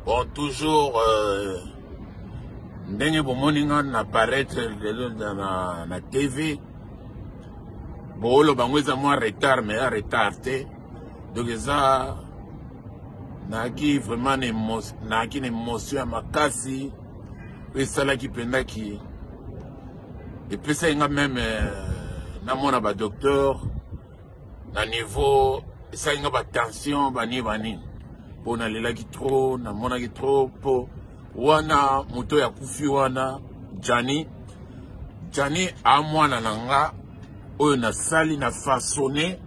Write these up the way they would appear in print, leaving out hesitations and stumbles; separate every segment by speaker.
Speaker 1: Bon, toujours, ndenge bomoninga n'apparaître na TV. Bon, le bangweza moi retard, mais à retard, donc ça, naki vraiment naki une émotion à makasi, et ça là qui penda qui, et puis ça y a même, na mona ba docteur, na niveau, ça y a ba tension, ba ni. Pour na lela qui trop, na mona qui trop, po, wana, moto ya kufi wana, Jani a mwana nanga, oyo na sali na façonné,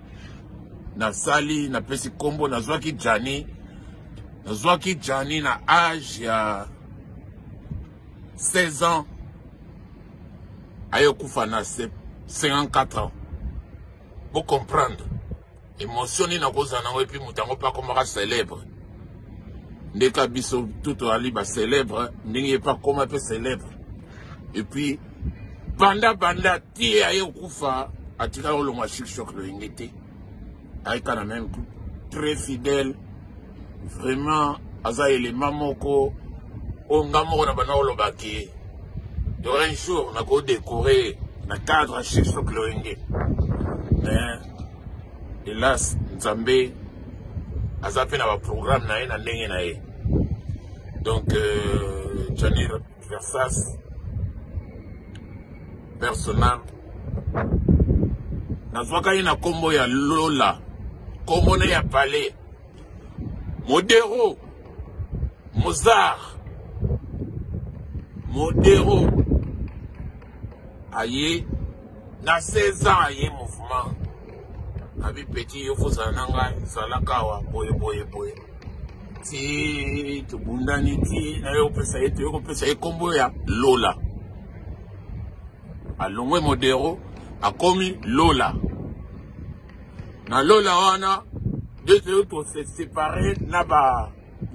Speaker 1: na sali na pesi kombo, na zwaki Jani na âge ya 16 ans, ayo kufa na 54 ans. Vous comprendre. Émotion ni na koza na wepi mutango pa komaka célèbre. Ndeka biso tout ali ba célèbre, ndenge pas comme peu célèbre. Et puis banda ti ayo kufa atika lo mwa Chic le ngete. Aika na même très fidèle. Vraiment aza élément moko onga moko na bana lo baki. De un jour na ko décorer na cadre Chic le ngete. Mais hélas, Nzambe a zappé dans le programme na ndenge na ye. Donc, Jani Versas, personnel, na zwaka na kombo ya Lola, kombo na ya Palais, Modero, Mozart, Modero, aye, na 16 ans aye mouvement. Abi petit yo fosa nanga salakawa boye. Ti tubundani ti na yo pesa ye kombo ya Lola. Alongwe Modero akomi Lola. Na Lola wana deux autres se séparés na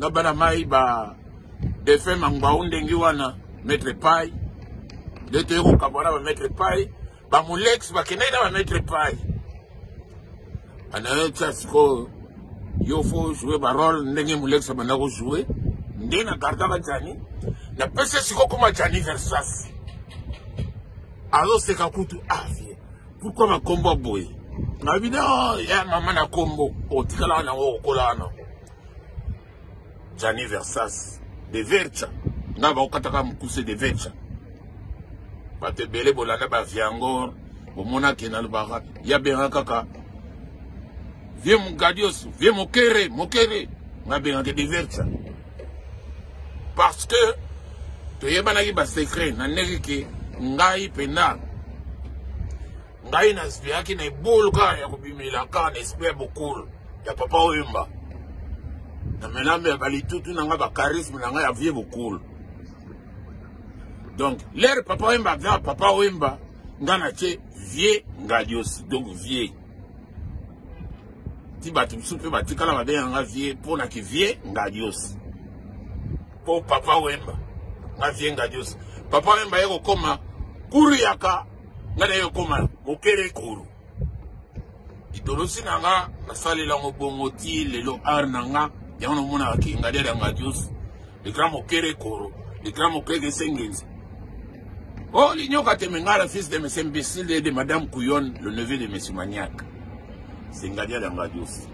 Speaker 1: bana mai ba de fait mangba undengi wana Maître Pai. Deux autres kabona ba Maître Pai, ba Mulex ba kenena ba Maître Pai. Anayocha siko yo faut jouer barol ndenge Mulex bana ko jouer ndena garda ba Jani na pese siko kuma Jani Versas alors c'est kakutu avie pourquoi ma combo boy na video ya mama na combo otikala na wo kola na Jani Versas de Vercha na ba okataka mukuse de Vercha pate bele bolana ba viangor bomona kenal ba ya benga kaka vieux Mugadios, vieux Mokere, ma bien de Vercha. Parce que, tu y a un secret, na negi ngai pena, ngai na spiaki na bulga ya kubimila ka na espère beaucoup, ya papa Wemba. Na menambe ya bali tutu na nga ba charisme na nga ya vieux beaucoup. Donc, l'air papa Wemba, papa Wemba, nga na che vieux Ngadios, donc vieux. Si batu soupe batikala babe nga vie pour na ki vie Ngadios pour papa Wemba nga vie Ngadios papa Wemba yeko koma kuru yaka nga na yeko koma Mokere kuru idolosi nanga nasali lango bongo ti lelo ar nanga yango mona ki Ngadia Ngadios le grand Mokere kuru le grand Mokere Sengenzi. Oh l'ignoka temengala fils de M. Imbécile de madame Couillon, le neveu de M. Maniac. C'est Ngadia Ngadios.